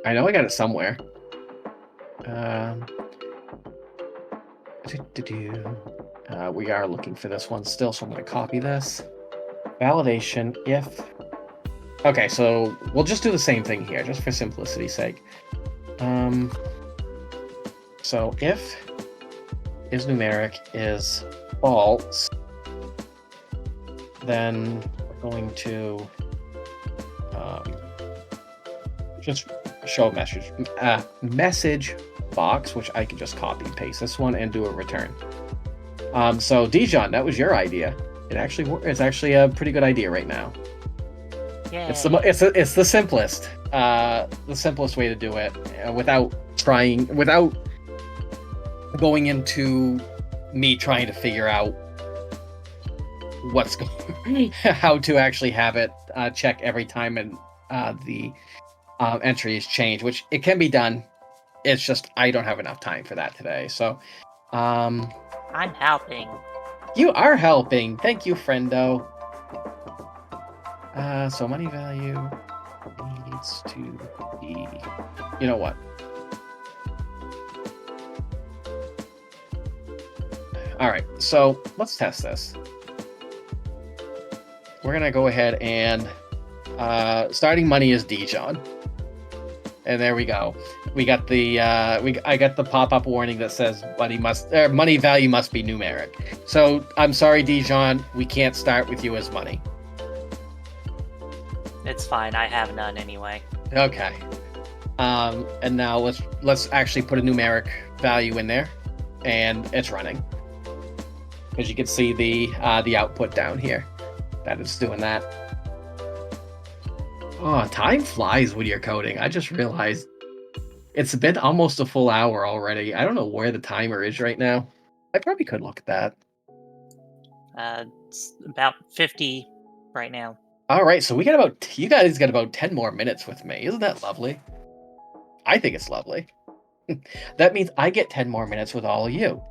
I know I got it somewhere. We are looking for this one still, so I'm going to copy this. Validation if... Okay, so we'll just do the same thing here, just for simplicity's sake. So if isNumeric is false, then we're going to just show a message box, which I can just copy and paste this one and do a return. So Dijon, that was your idea. It's actually a pretty good idea right now. Yay. It's the simplest way to do it without going into me trying to figure out how to actually have it check every time and the entry is changed, which it can be done. It's just I don't have enough time for that today. So I'm helping. You are helping. Thank you, friendo. So money value needs to be... You know what? Alright, so let's test this. We're going to go ahead and... starting money is Dijon. And there we go. We got the I got the pop-up warning that says money value must be numeric. So I'm sorry, Dijon, we can't start with you as money. It's fine. I have none anyway. Okay. And now let's actually put a numeric value in there, and it's running. As you can see the output down here, that it's doing that. Oh, time flies when you're coding. I just realized it's been almost a full hour already. I don't know where the timer is right now. I probably could look at that. It's about 50 right now. All right, so you guys got about 10 more minutes with me. Isn't that lovely? I think it's lovely. That means I get 10 more minutes with all of you.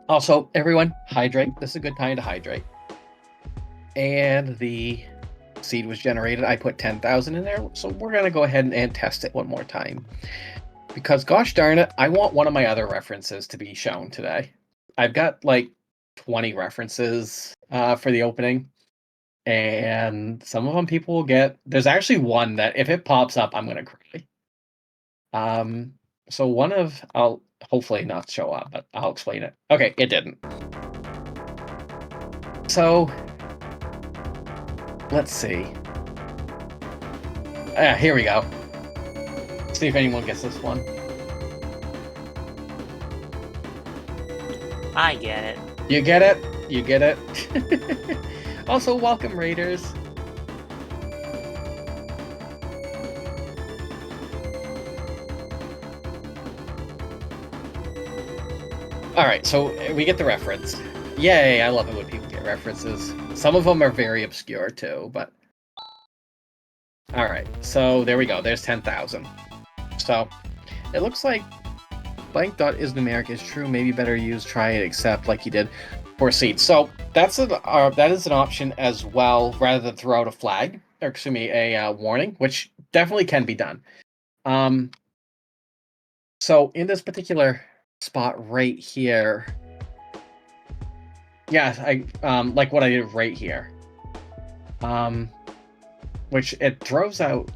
Also, everyone, hydrate. This is a good time to hydrate. And the seed was generated. I put 10,000 in there, so we're going to go ahead and test it one more time. Because, gosh darn it, I want one of my other references to be shown today. I've got, like, 20 references for the opening. And some of them people will get... There's actually one that, if it pops up, I'm going to cry. So one of... I'll hopefully not show up, but I'll explain it. Okay, it didn't. So... Let's see. Here we go. See if anyone gets this one. I get it. You get it? You get it? Also, welcome, Raiders. Alright, so we get the reference. Yay, I love it when people get references. Some of them are very obscure too, but... Alright, so there we go. There's 10,000. So, it looks like blank.isNumeric is true. Maybe better use try it except like you did for seed. So, that is an option as well, rather than throw out a flag, or excuse me, a warning, which definitely can be done. So, in this particular spot right here... Yeah, I like what I did right here. Which it throws out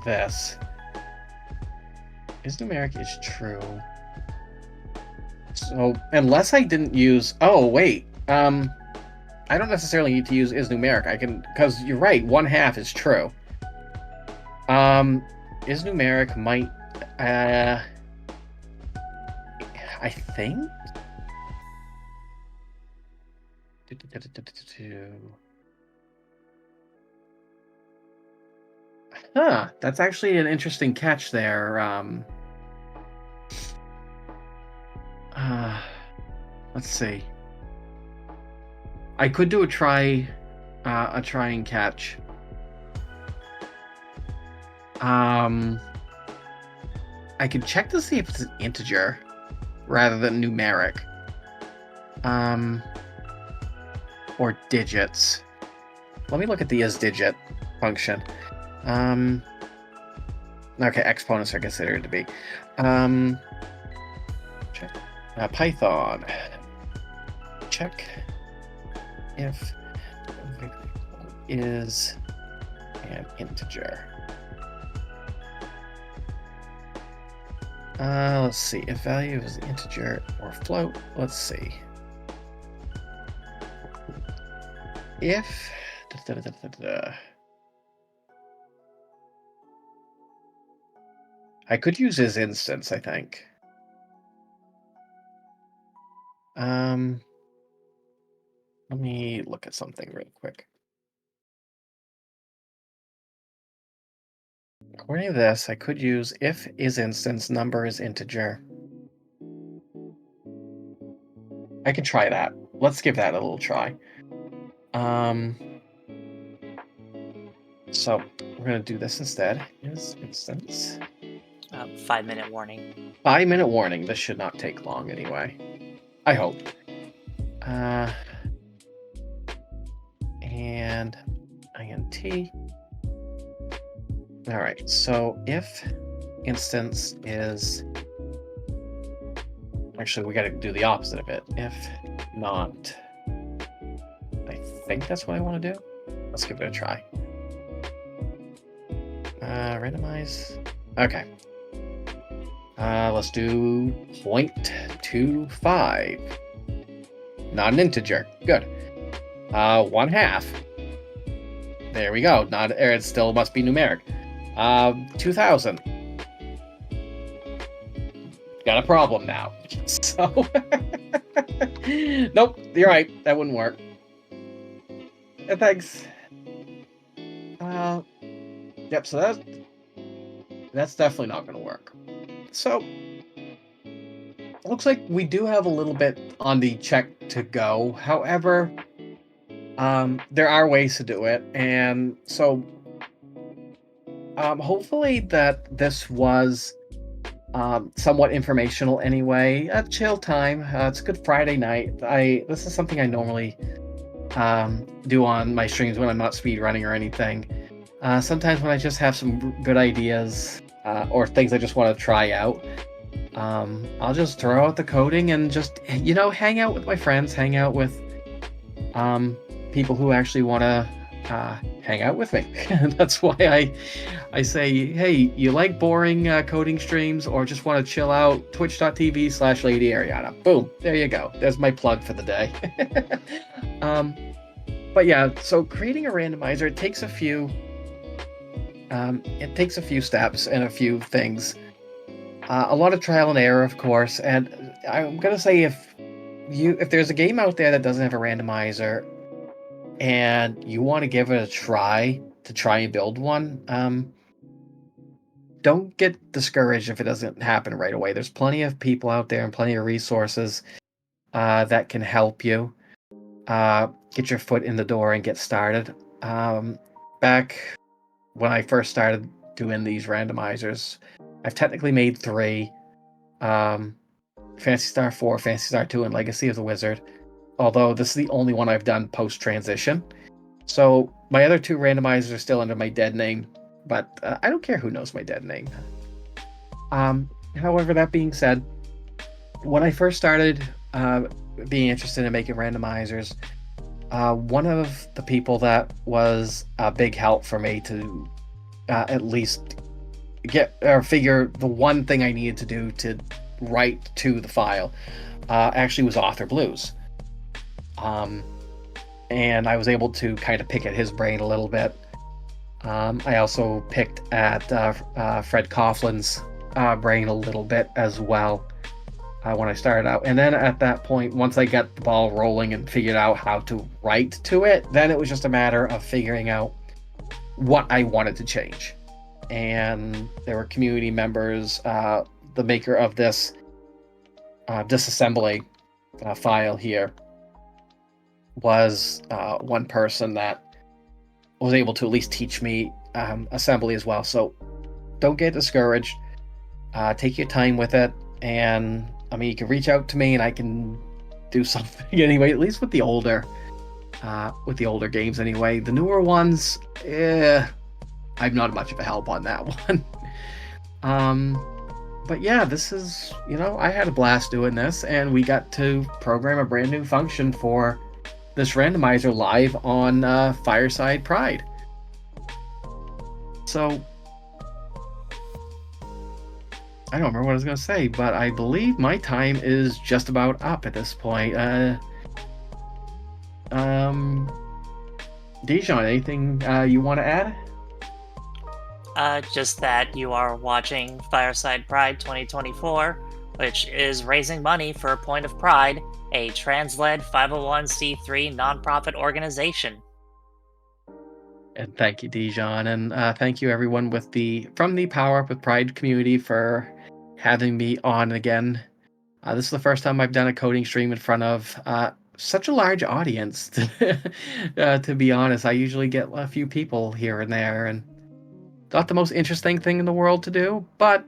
this. isNumeric is true. So unless I didn't use... Oh, wait. I don't necessarily need to use isNumeric. I can... Because you're right, 1/2 is true. isNumeric might... I think... Huh, that's actually an interesting catch there. Let's see. I could do a try and catch. I could check to see if it's an integer rather than numeric. or digits. Let me look at the isDigit function. Okay, exponents are considered to be. Check. Python. Check if is an integer. Let's see. If value is integer or float, let's see. If I could use his instance, I think. Let me look at something real quick. According to this, I could use if is instance, number is integer. I could try that. Let's give that a little try. So we're gonna do this instead. Is instance. 5-minute warning. 5-minute warning. This should not take long anyway. I hope. And int. All right. So if instance is actually we got to do the opposite of it. If not, I think that's what I want to do. Let's give it a try. Randomize. Okay. Let's do 0.25. Not an integer. Good. 1/2. There we go. Not. It still must be numeric. 2,000. Got a problem now. So. Nope. You're right. That wouldn't work. Thanks. Yep. So that's definitely not going to work. So. It looks like we do have a little bit on the check to go. However, there are ways to do it, and so hopefully that this was somewhat informational anyway. A chill time. It's a good Friday night. This is something I normally do on my streams when I'm not speedrunning or anything. Sometimes when I just have some good ideas or things I just want to try out. I'll just throw out the coding and just, hang out with my friends, hang out with people who actually want to hang out with me. That's why I say, hey, you like boring coding streams or just want to chill out, twitch.tv/LadyErianna. Boom, there you go. There's my plug for the day. But yeah, so creating a randomizer, it takes a few steps and a few things. A lot of trial and error, of course, and I'm gonna say if there's a game out there that doesn't have a randomizer and you want to give it a try and build one, don't get discouraged if it doesn't happen right away. There's plenty of people out there and plenty of resources that can help you get your foot in the door and get started. Back when I first started doing these randomizers, I've technically made 3. Phantasy Star 4, Phantasy Star 2, and Legacy of the Wizard. Although this is the only one I've done post-transition. So my other 2 randomizers are still under my dead name, but I don't care who knows my dead name. However, that being said, when I first started being interested in making randomizers, one of the people that was a big help for me to at least get or figure the one thing I needed to do to write to the file actually was Author Blues. And I was able to kind of pick at his brain a little bit. I also picked at Fred Coughlin's brain a little bit as well when I started out. And then at that point, once I got the ball rolling and figured out how to write to it, then it was just a matter of figuring out what I wanted to change. And there were community members. The maker of this disassembly file here was one person that was able to at least teach me assembly as well. So don't get discouraged. Take your time with it. And I mean, you can reach out to me and I can do something anyway. At least with the older games anyway. The newer ones, I'm not much of a help on that one. But yeah, this is, I had a blast doing this, and we got to program a brand new function for this randomizer live on Fireside Pride. So, I don't remember what I was going to say, but I believe my time is just about up at this point. Dijon, anything you want to add? Just that you are watching Fireside Pride 2024, which is raising money for Point of Pride, a trans-led 501c3 nonprofit organization. And thank you, Dijon, and thank you everyone from the Power Up with Pride community for having me on again. This is the first time I've done a coding stream in front of such a large audience. To be honest, I usually get a few people here and there, and not the most interesting thing in the world to do, but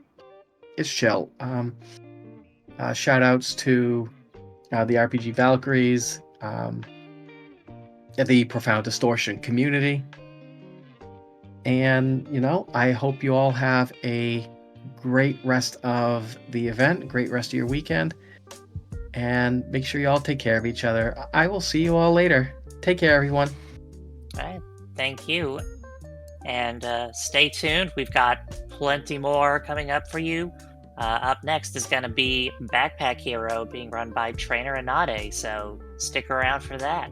it's chill. Shout outs to the RPG Valkyries, the Profound Distortion community. And, I hope you all have a great rest of the event, great rest of your weekend, and make sure you all take care of each other. I will see you all later. Take care, everyone. All right, thank you. And stay tuned. We've got plenty more coming up for you. Up next is going to be Backpack Hero being run by Trainer Anade, so stick around for that.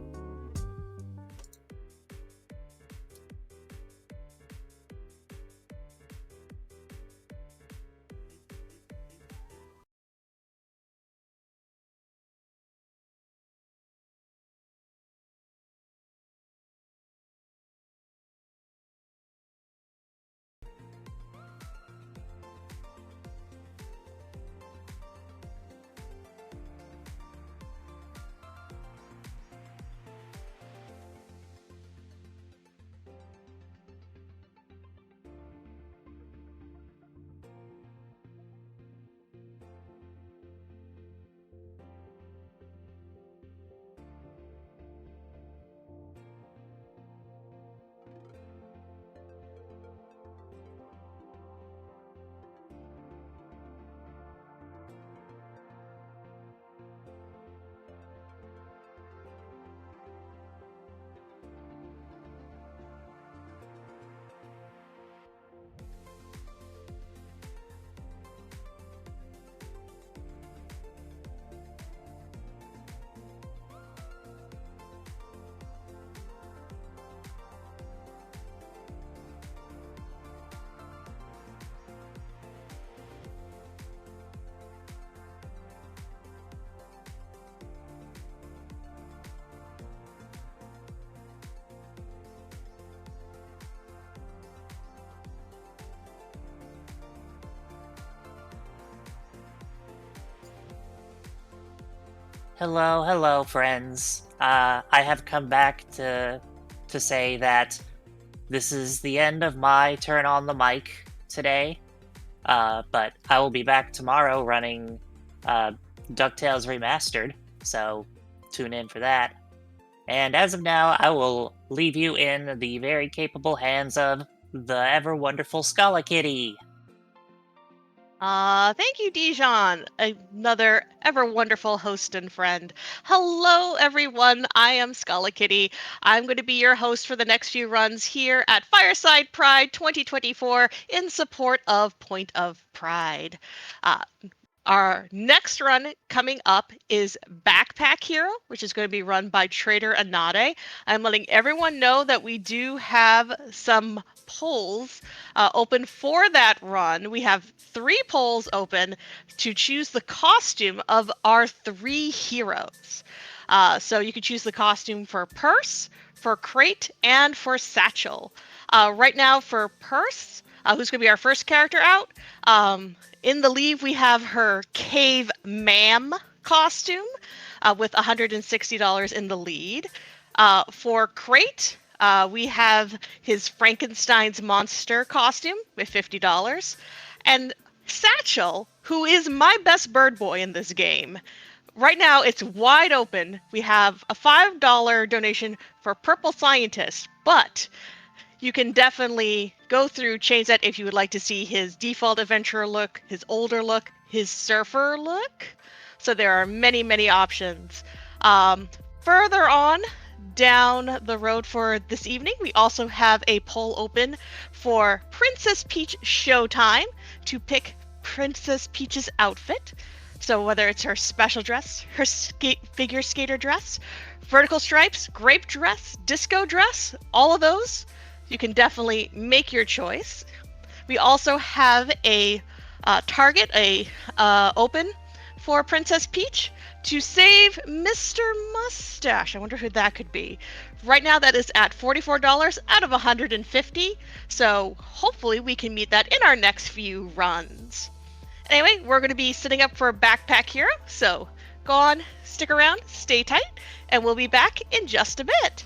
Hello, friends. I have come back to say that this is the end of my turn on the mic today. But I will be back tomorrow running DuckTales Remastered, so tune in for that. And as of now, I will leave you in the very capable hands of the ever wonderful Scala Kitty. Thank you, Dijon, another ever wonderful host and friend. Hello, everyone. I am Scala Kitty. I'm going to be your host for the next few runs here at Fireside Pride 2024 in support of Point of Pride. Our next run coming up is Backpack Hero, which is going to be run by Trader Anade. I'm letting everyone know that we do have some polls open for that run. We have 3 polls open to choose the costume of our 3 heroes. So you can choose the costume for Purse, for Crate, and for Satchel. Right now for Purse, who's going to be our first character out, in the lead, we have her Cave Ma'am costume with $160 in the lead. For Crate, we have his Frankenstein's monster costume with $50. And Satchel, who is my best bird boy in this game, right now it's wide open. We have a $5 donation for Purple Scientist, but you can definitely go through, change that if you would like to see his default adventurer look, his older look, his surfer look. So there are many, many options. Further on down the road for this evening, we also have a poll open for Princess Peach Showtime to pick Princess Peach's outfit. So whether it's her special dress, her figure skater dress, vertical stripes, grape dress, disco dress, all of those, you can definitely make your choice. We also have a target, open for Princess Peach to save Mr. Mustache. I wonder who that could be. Right now that is at $44 out of $150, so hopefully we can meet that in our next few runs. Anyway, we're going to be sitting up for Backpack Hero, so go on, stick around, stay tight, and we'll be back in just a bit.